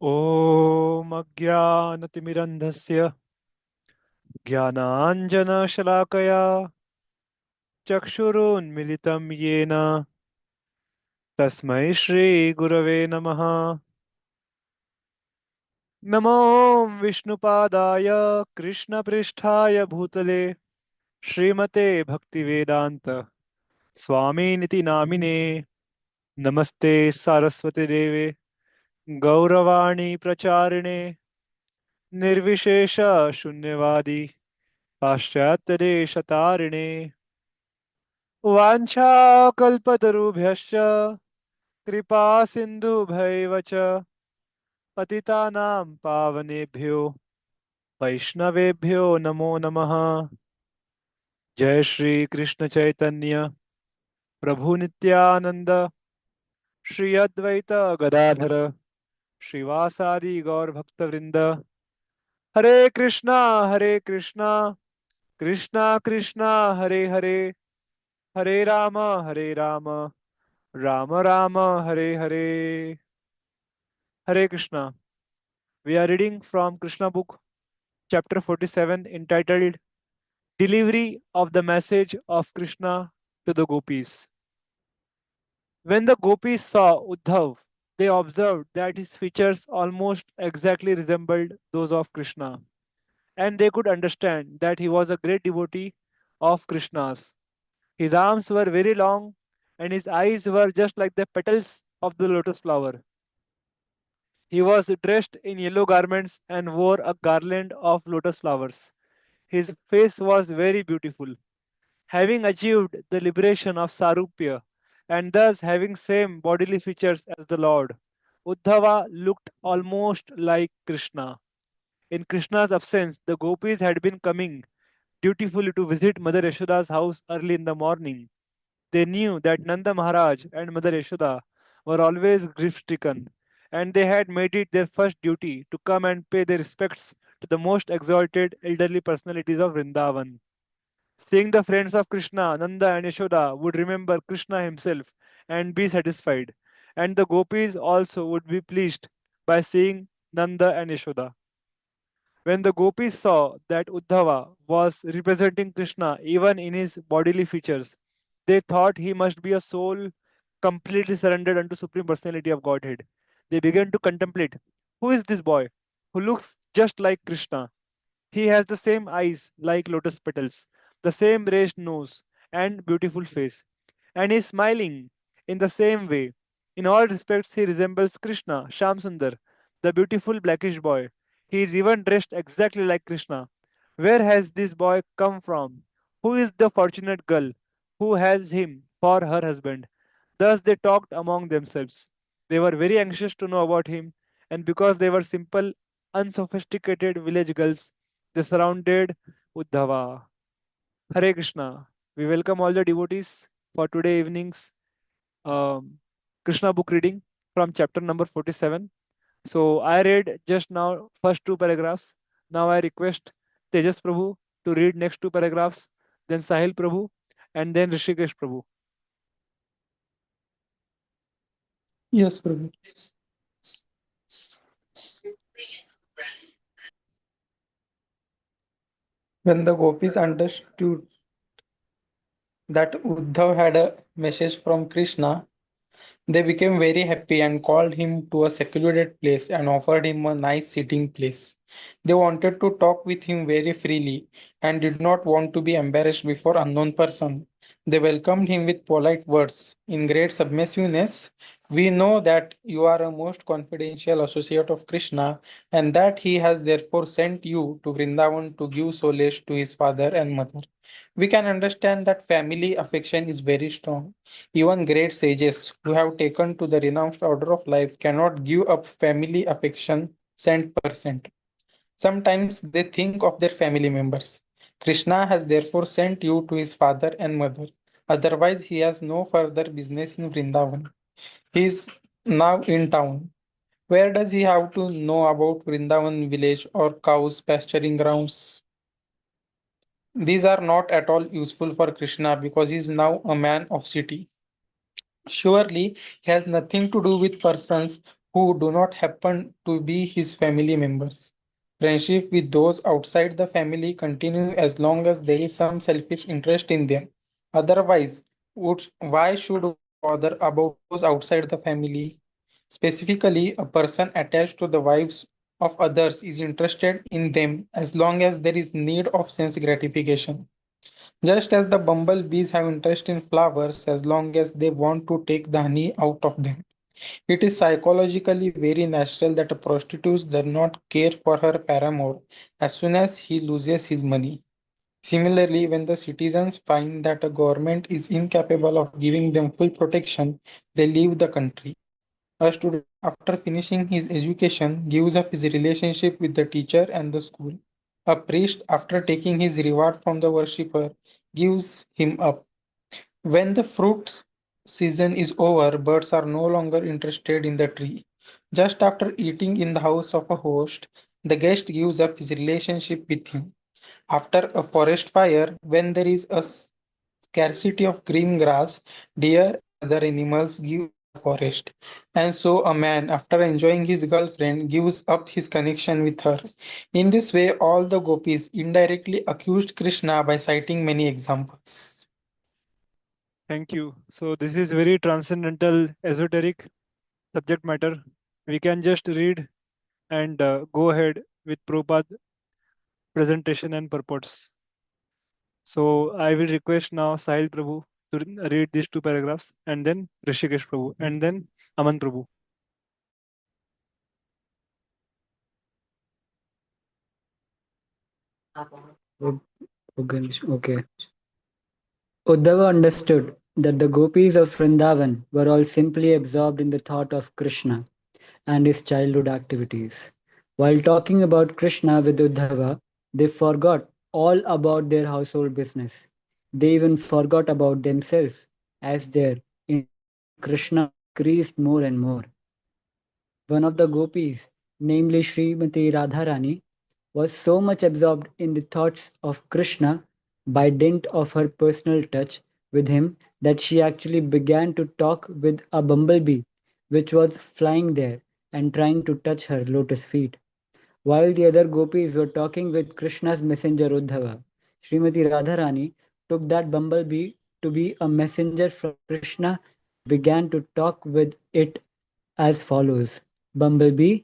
ॐ अज्ञानतिमिरन्धस्य ज्ञानाञ्जनशलाकया चक्षुरुन्मिलितं येन तस्मै श्रीगुरवे नमः। नमो विष्णुपादाय कृष्णपृष्ठाय भूतले श्रीमते भक्तिवेदान्त स्वामिनिति नामिने। नमस्ते सारस्वती देवे गौरवाणी प्रचारिणे निर्विशेष शून्यवादी पाश्चात्यदेशतारिणे वाञ्छाकल्पतरुभ्यश्च कृपा सिन्धुभैव च पतितानां पावनेभ्यो वैष्णवेभ्यो नमो नमः। जय श्री कृष्ण चैतन्य प्रभु नित्यानंद श्री अद्वैत गदाधर श्रीवासादि गौर भक्तवृंद। हरे कृष्णा कृष्णा कृष्णा हरे हरे, हरे Ram Ram Ram Hare Hare. Hare Krishna. We are reading from Krishna book, chapter 47, entitled Delivery of the Message of Krishna to the Gopis. When the Gopis saw Uddhav, they observed that his features almost exactly resembled those of Krishna, and they could understand that he was a great devotee of Krishna's. His arms were very long, and his eyes were just like the petals of the lotus flower. He was dressed in yellow garments and wore a garland of lotus flowers. His face was very beautiful, having achieved the liberation of Sarupya and thus having same bodily features as the Lord. Uddhava looked almost like Krishna. In Krishna's absence, the gopis had been coming dutifully to visit Mother Yashoda's house early in the morning. They knew that Nanda Maharaj and Mother Yashoda were always grief-stricken, and they had made it their first duty to come and pay their respects to the most exalted elderly personalities of Vrindavan. Seeing the friends of Krishna, Nanda and Yashoda would remember Krishna himself and be satisfied, and the gopis also would be pleased by seeing Nanda and Yashoda. When the gopis saw that Uddhava was representing Krishna even in his bodily features, they thought he must be a soul completely surrendered unto Supreme Personality of Godhead. They began to contemplate, who is this boy who looks just like Krishna? He has the same eyes like lotus petals, the same raised nose and beautiful face, and is smiling in the same way. In all respects, he resembles Krishna, Shamsundar, the beautiful blackish boy. He is even dressed exactly like Krishna. Where has this boy come from? Who is the fortunate girl who has him for her husband? Thus they talked among themselves. They were very anxious to know about him, and because they were simple, unsophisticated village girls, they surrounded Uddhava. Hare Krishna. We welcome all the devotees for today evening's um, Krishna book reading from chapter number 47. So I read just now first two paragraphs. Now I request Tejas Prabhu to read next two paragraphs, then Sahil Prabhu, and then Rishikesh Prabhu. Yes, Prabhu. When the gopis understood that Uddhav had a message from Krishna, they became very happy and called him to a secluded place and offered him a nice sitting place. They wanted to talk with him very freely and did not want to be embarrassed before unknown person. They welcomed him with polite words. In great submissiveness, we know that you are a most confidential associate of Krishna and that he has therefore sent you to Vrindavan to give solace to his father and mother. We can understand that family affection is very strong. Even great sages who have taken to the renounced order of life cannot give up family affection 100%. Sometimes they think of their family members. Krishna has therefore sent you to his father and mother. Otherwise, he has no further business in Vrindavan. He is now in town. Where does he have to know about Vrindavan village or cows pasturing grounds? These are not at all useful for Krishna because he is now a man of city. Surely, he has nothing to do with persons who do not happen to be his family members. Friendship with those outside the family continue as long as there is some selfish interest in them. Otherwise, why should one bother about those outside the family? Specifically, a person attached to the wives of others is interested in them as long as there is need of sense gratification. Just as the bumblebees have interest in flowers as long as they want to take the honey out of them. It is psychologically very natural that a prostitute does not care for her paramour as soon as he loses his money. Similarly, when the citizens find that a government is incapable of giving them full protection, they leave the country. A student, after finishing his education, gives up his relationship with the teacher and the school. A priest, after taking his reward from the worshipper, gives him up. When the fruit season is over, birds are no longer interested in the tree. Just after eating in the house of a host, the guest gives up his relationship with him. After a forest fire, when there is a scarcity of green grass, deer and other animals give up the forest. And so a man, after enjoying his girlfriend, gives up his connection with her. In this way, all the gopis indirectly accused Krishna by citing many examples. Thank you. So this is very transcendental, esoteric subject matter. We can just read and go ahead with Prabhupada presentation and purports. So I will request now Sahil Prabhu to read these two paragraphs, and then Rishikesh Prabhu, and then Aman Prabhu. Okay. Uddhava understood that the gopis of Vrindavan were all simply absorbed in the thought of Krishna and his childhood activities. While talking about Krishna with Uddhava, they forgot all about their household business. They even forgot about themselves as their interest in Krishna increased more and more. One of the gopis, namely Śrīmatī Rādhārāṇī, was so much absorbed in the thoughts of Krishna by dint of her personal touch with him that she actually began to talk with a bumblebee which was flying there and trying to touch her lotus feet. While the other gopis were talking with Krishna's messenger Uddhava, Śrīmatī Rādhārāṇī took that bumblebee to be a messenger from Krishna and began to talk with it as follows: Bumblebee,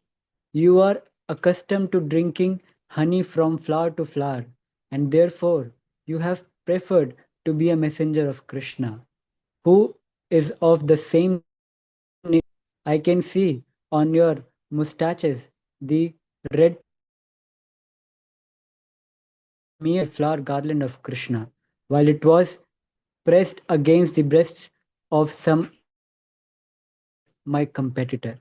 you are accustomed to drinking honey from flower to flower, and therefore you have preferred to be a messenger of Krishna, who is of the same nature. I can see on your mustaches the red mere flower garland of Krishna, while it was pressed against the breasts of some my competitor.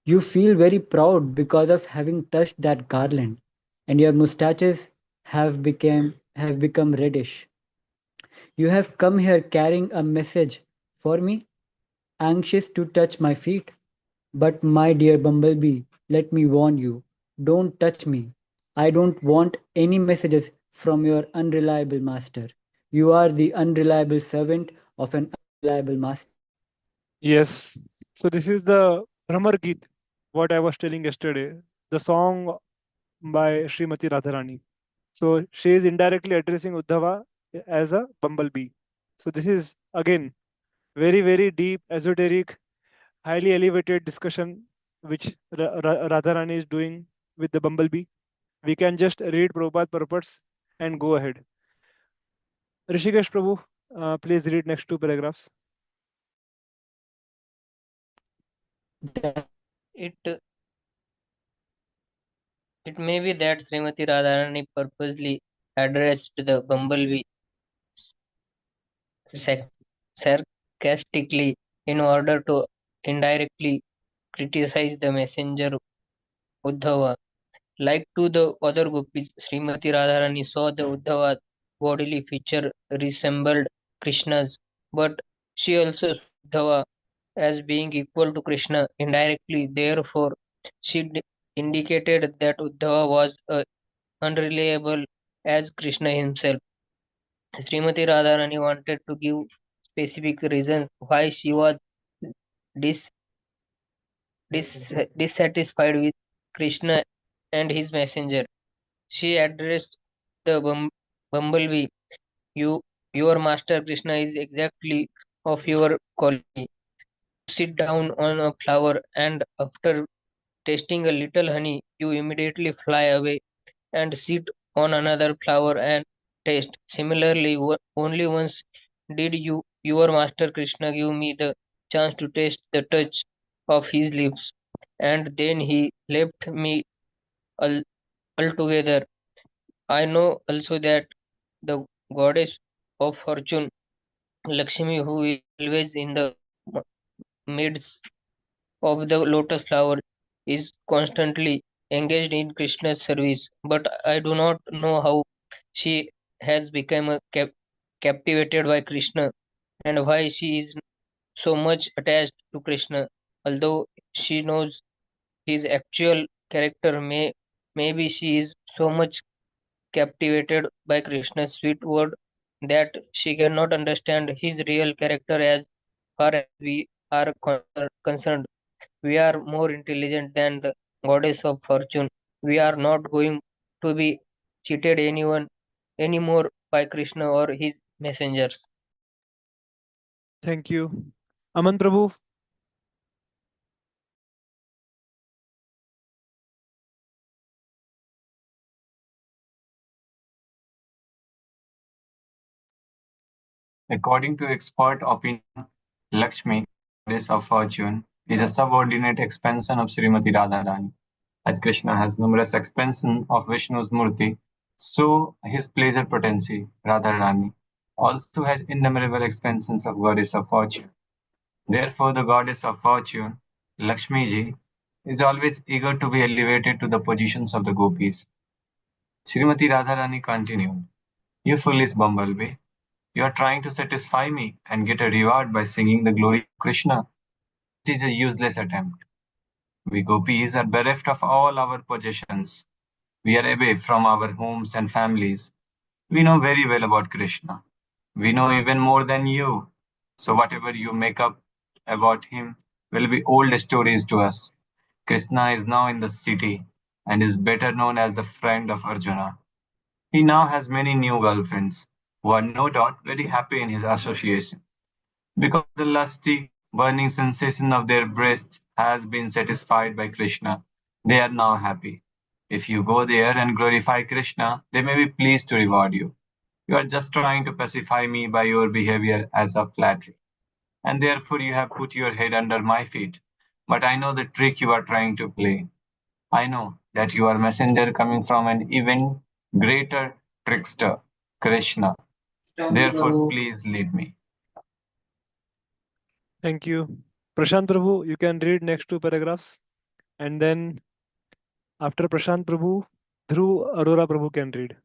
You feel very proud because of having touched that garland, and your mustaches have become reddish. You have come here carrying a message for me, anxious to touch my feet. But my dear Bumblebee, let me warn you, don't touch me. I don't want any messages from your unreliable master. You are the unreliable servant of an unreliable master. Yes. So this is the Bhramar Geet, what I was telling yesterday, the song by Srimati Radharani. So she is indirectly addressing Uddhava as a bumblebee. So this is again very very deep, esoteric, highly elevated discussion which Radharani is doing with the bumblebee. We can just read Prabhupada purports and go ahead. Rishikesh Prabhu, please read next two paragraphs. It it may be that Srimati Radharani purposely addressed the bumblebee sarcastically in order to indirectly criticize the messenger Uddhava. Like to the other gopis, Srimati Radharani saw the Uddhava bodily feature resembled Krishna's, but she also saw Uddhava as being equal to Krishna indirectly. Therefore, she indicated that Uddhava was unreliable as Krishna himself. Srimati Radharani wanted to give specific reasons why she was dissatisfied with Krishna and his messenger. She addressed the bumblebee. You, your master Krishna is exactly of your quality. Sit down on a flower, and after tasting a little honey, you immediately fly away and sit on another flower and taste. Similarly, only once did your master Krishna give me the chance to taste the touch of his lips, and then he left me al- altogether. I know also that the goddess of fortune, Lakshmi, who is always in the midst of the lotus flower, is constantly engaged in Krishna's service, but I do not know how she has become captivated by Krishna and why she is so much attached to Krishna. Although she knows his actual character, maybe she is so much captivated by Krishna's sweet word that she cannot understand his real character. As far as we are concerned, we are more intelligent than the goddess of fortune. We are not going to be cheated anyone anymore by Krishna or his messengers. Thank you. Aman Prabhu, According to expert opinion, Lakshmi, goddess of fortune, is a subordinate expansion of Śrīmatī Rādhārāṇī. As Krishna has numerous expansions of Vishnu's Murti, so his pleasure potency, Radharani, also has innumerable expansions of goddess of fortune. Therefore, the goddess of fortune, Lakshmi ji, is always eager to be elevated to the positions of the gopis. Śrīmatī Rādhārāṇī continued, "You foolish bumblebee, you are trying to satisfy me and get a reward by singing the glory of Krishna. It is a useless attempt. We gopis are bereft of all our possessions. We are away from our homes and families. We know very well about Krishna. We know even more than you. So whatever you make up about him will be old stories to us. Krishna is now in the city and is better known as the friend of Arjuna. He now has many new girlfriends who are no doubt very happy in his association. Because the lusty, burning sensation of their breasts has been satisfied by Krishna, they are now happy. If you go there and glorify Krishna, they may be pleased to reward you. You are just trying to pacify me by your behavior as a flattery, and therefore you have put your head under my feet. But I know the trick you are trying to play. I know that you are a messenger coming from an even greater trickster, Krishna. Therefore, please lead me." thank you. Prashant Prabhu, you can read next two paragraphs. And then after Prashant Prabhu, Dhruv Arora Prabhu can read.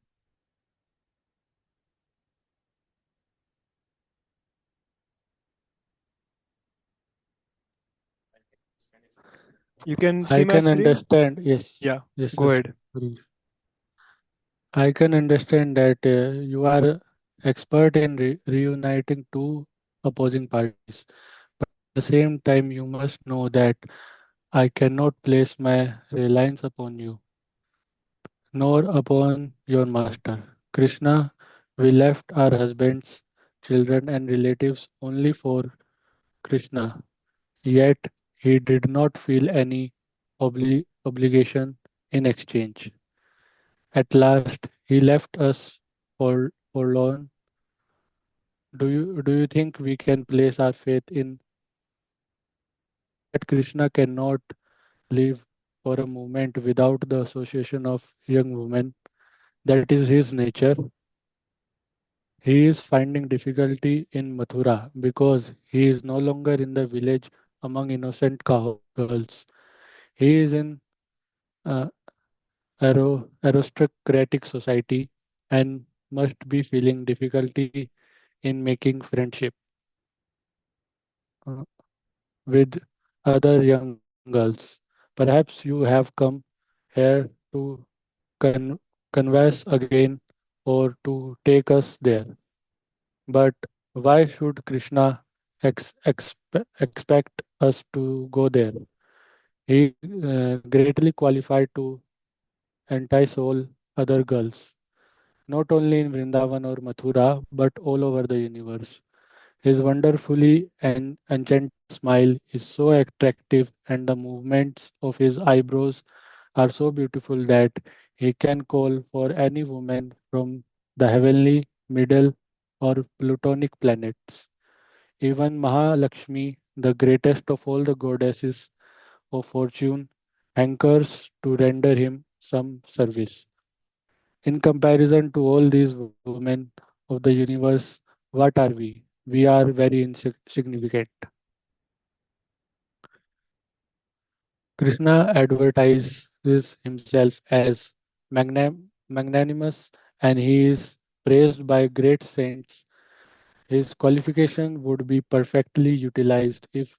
You can see I my can screen? understand. Yes, Yeah, yes, go yes. ahead. I can understand that you are expert in reuniting two opposing parties. But at the same time, you must know that I cannot place my reliance upon you, nor upon your master. Krishna, we left our husbands, children, and relatives only for Krishna. Yet he did not feel any obligation in exchange. At last, he left us forlorn. Do you think we can place our faith in that Krishna cannot live for a moment without the association of young women? That is his nature. He is finding difficulty in Mathura because he is no longer in the village among innocent girls. He is in uh, aristocratic society and must be feeling difficulty in making friendship uh, with other young girls. Perhaps you have come here to converse again or to take us there. But why should Krishna expect us to go there? He greatly qualified to entice all other girls, not only in Vrindavan or Mathura, but all over the universe. His wonderfully and enchanting smile is so attractive, and the movements of his eyebrows are so beautiful that he can call for any woman from the heavenly, middle, or plutonic planets. Even Mahalakshmi, the greatest of all the goddesses of fortune, hankers to render him some service. In comparison to all these women of the universe, what are we? We are very insignificant. Krishna advertises himself as magnanimous, and he is praised by great saints. His qualification would be perfectly utilized if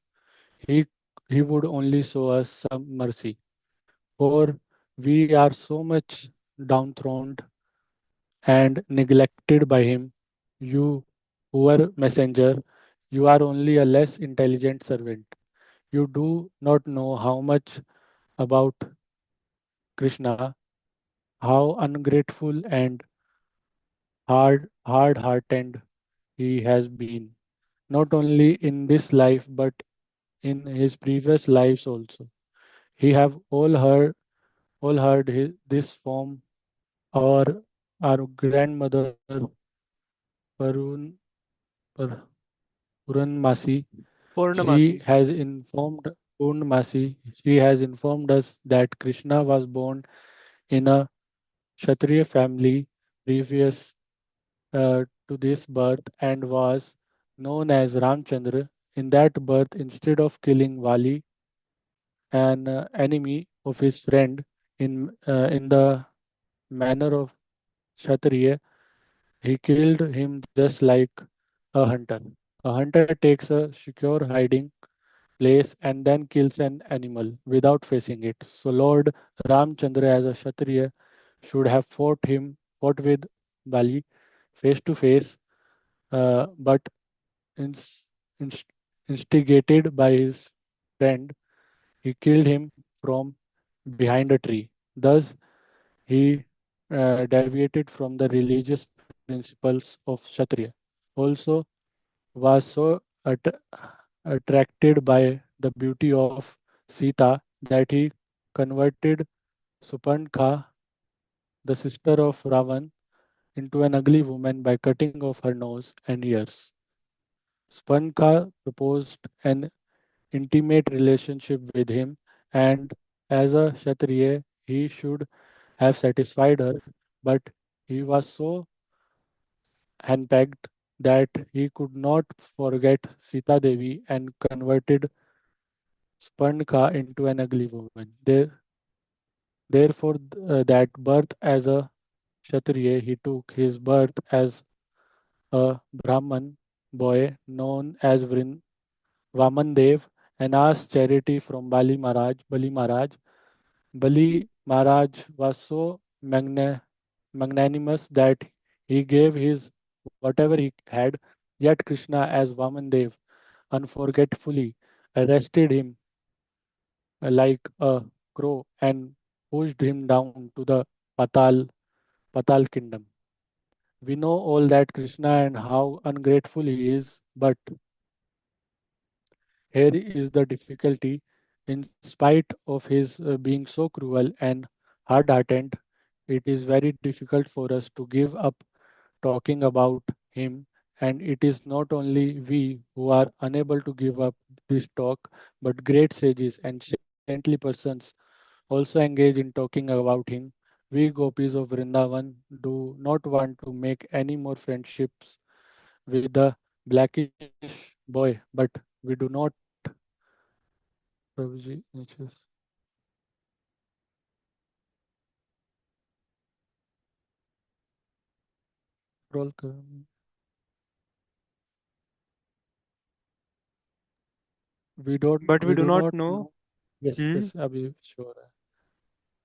he, he would only show us some mercy. For we are so much downtrodden and neglected by him. You, poor messenger, you are only a less intelligent servant. You do not know how much about Krishna, how ungrateful and hard-hearted he has been, not only in this life but in his previous lives also. He have all heard this from our grandmother Parun, Par, Puranmasi. She Purnamasi. has informed Purnmasi. She has informed us that Krishna was born in a Kshatriya family previous to this birth and was known as Ramchandra. In that birth, instead of killing Vali, an enemy of his friend, in the manner of Kshatriya, he killed him just like a hunter. A hunter takes a secure hiding place and then kills an animal without facing it. So Lord Ramchandra as a Kshatriya should have fought with Bali face to face, but ins- inst- instigated by his friend, he killed him from behind a tree. Thus, he deviated from the religious principles of Kshatriya. Also, was so attracted by the beauty of Sita that he converted Supandka, the sister of Ravan, into an ugly woman by cutting off her nose and ears. Supandka proposed an intimate relationship with him, and as a Kshatriya, he should have satisfied her, but he was so henpecked that he could not forget Sita Devi and converted Spandka into an ugly woman. Therefore, that birth as a Kshatriya, he took his birth as a Brahman boy known as Vamandev and asked charity from Bali Maharaj. Bali Maharaj was so magnanimous that he gave his whatever he had, yet Krishna as Vamandev unforgetfully arrested him like a crow and pushed him down to the Patal kingdom. We know all that Krishna and how ungrateful he is, but here is the difficulty. In spite of his being so cruel and hard hearted, it is very difficult for us to give up talking about him. And it is not only we who are unable to give up this talk, but great sages and saintly persons also engage in talking about him. We gopis of Vrindavan do not want to make any more friendships with the blackish boy, but we do not, Prabhuji, scroll करो. But we We do do not not know. know. Yes, Hmm? yes, अभी sure है.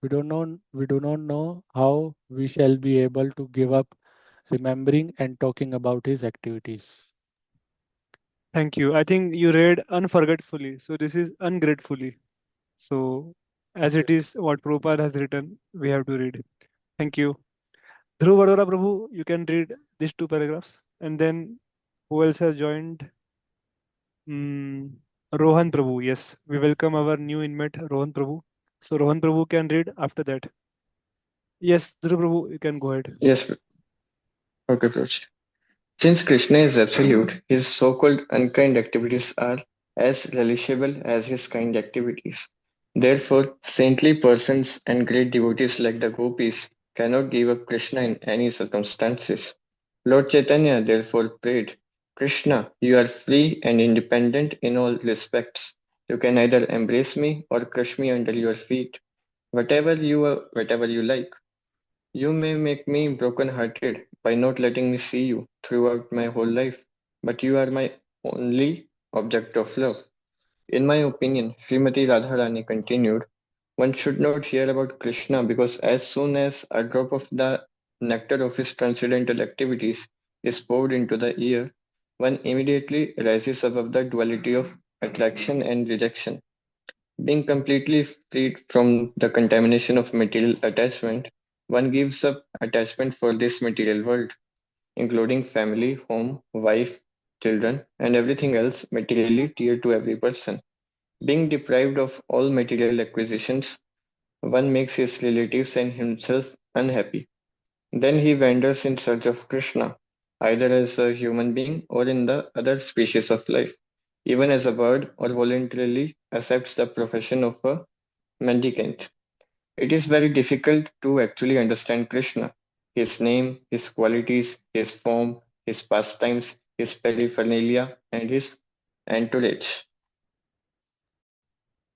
We do not know how we shall be able to give up remembering and talking about his activities. Thank you. I think you read unforgetfully. So this is ungratefully. So, as it is what Prabhupada has written, we have to read. Thank you. Dhruv Vadora Prabhu, you can read these two paragraphs. And then who else has joined? Mm, Rohan Prabhu. Yes, we welcome our new inmate, Rohan Prabhu. So, Rohan Prabhu can read after that. Yes, Dhruv Prabhu, you can go ahead. Yes, okay, Proj. Since Krishna is absolute, his so-called unkind activities are as relishable as his kind activities. Therefore, saintly persons and great devotees like the Gopis cannot give up Krishna in any circumstances. Lord Chaitanya therefore prayed, Krishna, you are free and independent in all respects. You can either embrace me or crush me under your feet, whatever you like. You may make me broken-hearted by not letting me see you throughout my whole life, but you are my only object of love. In my opinion, Śrīmatī Rādhārāṇī continued, one should not hear about Krishna because as soon as a drop of the nectar of his transcendental activities is poured into the ear, one immediately rises above the duality of attraction and rejection. Being completely freed from the contamination of material attachment, one gives up attachment for this material world, including family, home, wife, children, and everything else materially dear to every person. Being deprived of all material acquisitions, one makes his relatives and himself unhappy. Then he wanders in search of Krishna, either as a human being or in the other species of life, even as a bird, or voluntarily accepts the profession of a mendicant. It is very difficult to actually understand Krishna, his name, his qualities, his form, his pastimes, his paraphernalia, and his entourage.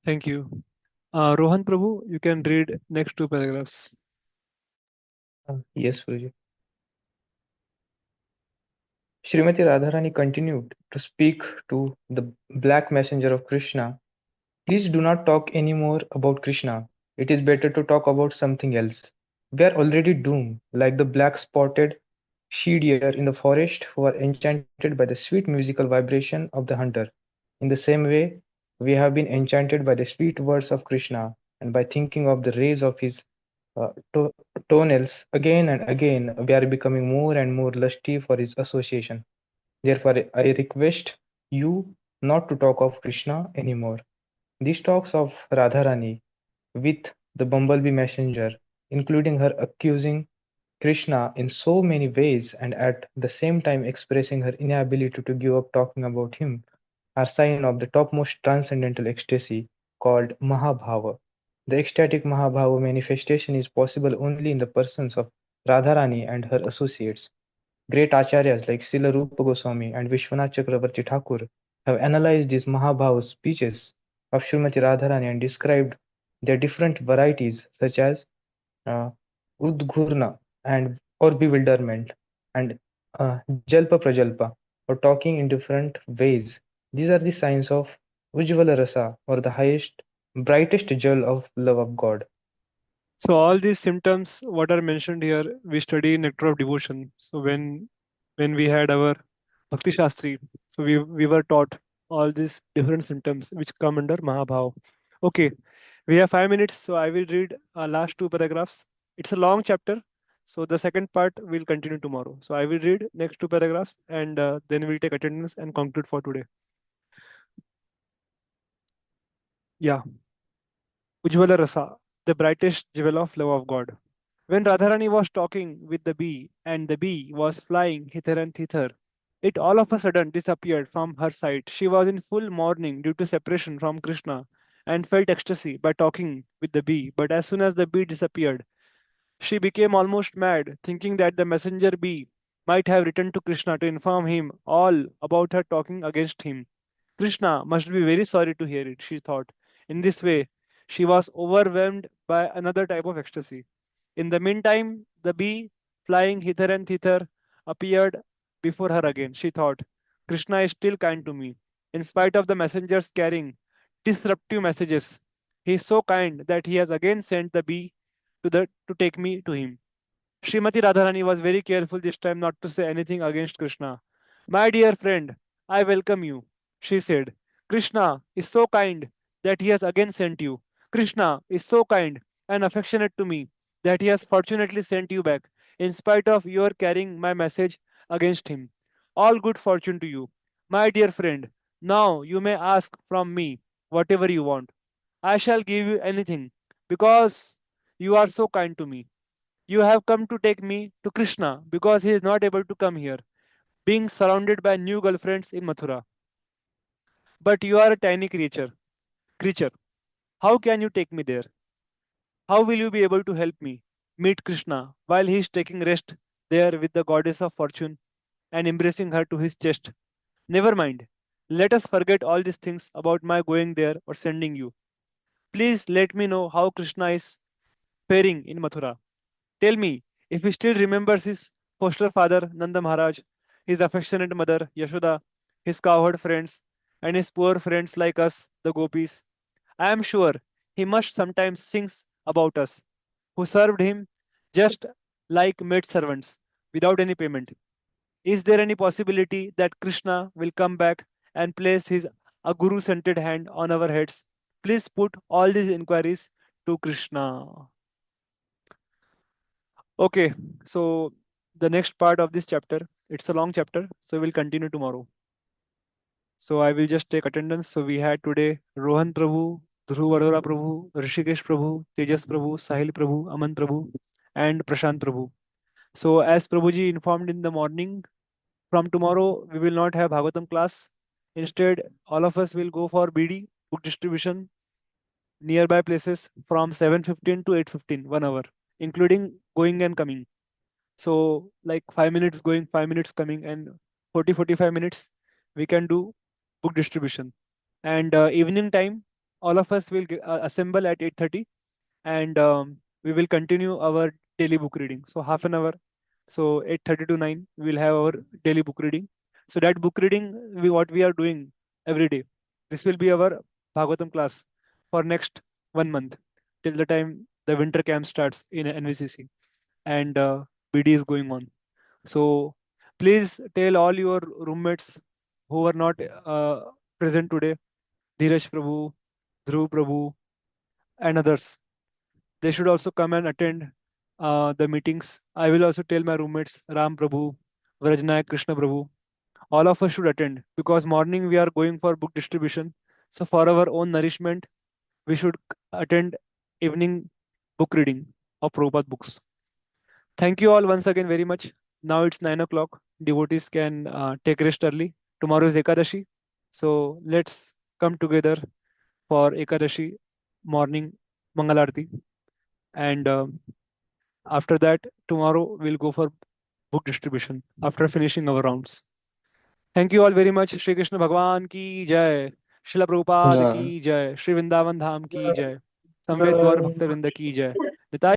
Thank you. Rohan Prabhu, you can read next two paragraphs. Yes, Guruji. Śrīmatī Rādhārāṇī continued to speak to the black messenger of Krishna. Please do not talk any more about Krishna. It is better to talk about something else. We are already doomed, like the black spotted she-deer in the forest who are enchanted by the sweet musical vibration of the hunter. In the same way, we have been enchanted by the sweet words of Krishna, and by thinking of the rays of his uh, to- toenails again and again, we are becoming more and more lusty for his association. Therefore, I request you not to talk of Krishna anymore. These talks of Radharani with the bumblebee messenger, including her accusing Krishna in so many ways and at the same time expressing her inability to give up talking about him, are sign of the topmost transcendental ecstasy called Mahabhava. The ecstatic Mahabhava manifestation is possible only in the persons of Radharani and her associates. Great acharyas like Srila Rupa Goswami and Vishwanath Chakravarti Thakur have analyzed these Mahabhava speeches of Srimati Radharani and described their different varieties such as uh, Udghurna and or bewilderment and Jalpa Prajalpa or talking in different ways. These are the signs of Ujjvala Rasa or the highest, brightest jewel of love of God. So all these symptoms, what are mentioned here, we study in Nectar of Devotion. So when we had our Bhakti Shastri, so we were taught all these different symptoms which come under Mahabhav. Okay, we have 5 minutes, so I will read last two paragraphs. It's a long chapter, so the second part will continue tomorrow. So I will read next two paragraphs and then we'll take attendance and conclude for today. Yeah. Ujjvala Rasa, the brightest jewel of love of God. When Radharani was talking with the bee and the bee was flying hither and thither, it all of a sudden disappeared from her sight. She was in full mourning due to separation from Krishna and felt ecstasy by talking with the bee. But as soon as the bee disappeared, she became almost mad, thinking that the messenger bee might have written to Krishna to inform him all about her talking against him. Krishna must be very sorry to hear it, she thought. In this way, she was overwhelmed by another type of ecstasy. In the meantime, the bee, flying hither and thither, appeared before her again. She thought, Krishna is still kind to me. In spite of the messengers carrying disruptive messages, he is so kind that he has again sent the bee to take me to him. Srimati Radharani was very careful this time not to say anything against Krishna. My dear friend, I welcome you, she said. Krishna is so kind that he has again sent you. Krishna is so kind and affectionate to me that he has fortunately sent you back, in spite of your carrying my message against him. All good fortune to you, my dear friend. Now you may ask from me whatever you want. I shall give you anything because you are so kind to me. You have come to take me to Krishna because he is not able to come here, being surrounded by new girlfriends in Mathura. But you are a tiny creature. How can you take me there? How will you be able to help me meet Krishna while he is taking rest there with the goddess of fortune and embracing her to his chest? Never mind. Let us forget all these things about my going there or sending you. Please let me know how Krishna is faring in Mathura. Tell me if he still remembers his foster father Nanda Maharaj, his affectionate mother Yashoda, his cowherd friends, and his poor friends like us, the Gopis. I am sure he must sometimes sing about us, who served him just like maid servants without any payment. Is there any possibility that Krishna will come back and place his Aguru scented hand on our heads? Please put all these inquiries to Krishna. Okay, so the next part of this chapter, it's a long chapter, so we'll continue tomorrow. So I will just take attendance. So we had today Rohan Prabhu, Dhruv Arora Prabhu, Rishikesh Prabhu, Tejas Prabhu, Sahil Prabhu, Aman Prabhu, and Prashant Prabhu. So as Prabhuji informed in the morning, from tomorrow we will not have Bhagavatam class. Instead, all of us will go for BD, book distribution, nearby places from 7:15 to 8:15, 1 hour, including going and coming. So like 5 minutes going, 5 minutes coming, and 40-45 minutes we can do book distribution. And evening time, all of us will assemble at 8:30, and we will continue our daily book reading. So half an hour. So 8:30 to 9, we will have our daily book reading. So that book reading, what we are doing every day. This will be our Bhagavatam class for next 1 month till the time the winter camp starts in NVCC and BD is going on. So please tell all your roommates who are not present today, Dheeraj Prabhu, Dhruv Prabhu, and others. They should also come and attend the meetings. I will also tell my roommates, Ram Prabhu, Vrajnayak Krishna Prabhu. All of us should attend because morning we are going for book distribution. So for our own nourishment, we should attend evening book reading of Prabhupada books. Thank you all once again very much. Now it's 9 o'clock. Devotees can take rest early. Tomorrow is Ekadashi. So let's come together for Ekadashi morning Mangalarti. And after that, tomorrow we'll go for book distribution after finishing our rounds. Thank you all very much. Shri Krishna Bhagwan ki jai. Srila Prabhupada Yeah. ki jai. Shri Vrindavan Dham ki jai. Samved Gaur Bhakta Vrinda ki jai.